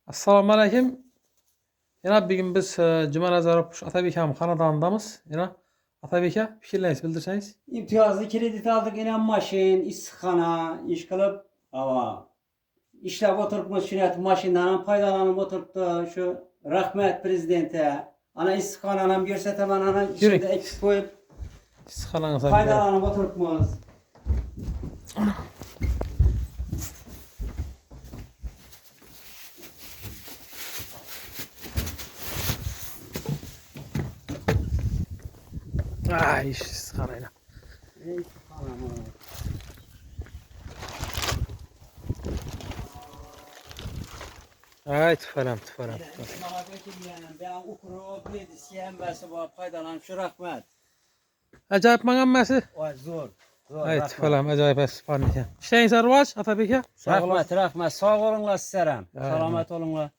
Assalamu alaikum. Yana bugün biz Cuma Nazarov Atabekam xonadonidamiz. Yana Atabeka fikrlaringizni bildirsangiz. İmtiyazlı kredit aldık yine maşin, istikhana, iş kılıp ama işlep oturup şirket maşinden faydalanıp oturup da şu rahmet prezidente ana istikhananın bir setemen ana Yürü. içinde eksik koyup Isxananıza faydalanıp oturupmuz. Ay, isxanayla. Ay, tüfelem. Ben ukuru, bilgisayar ve sabah faydalanıp şu rahmet. Acayip mangammasi. Oy zor. Ay, tüfelem, acayip espan ekan. İşleriniz arvaç Atabeka? Rahmet, sağ olunlar sizlere. Selamet olunlar.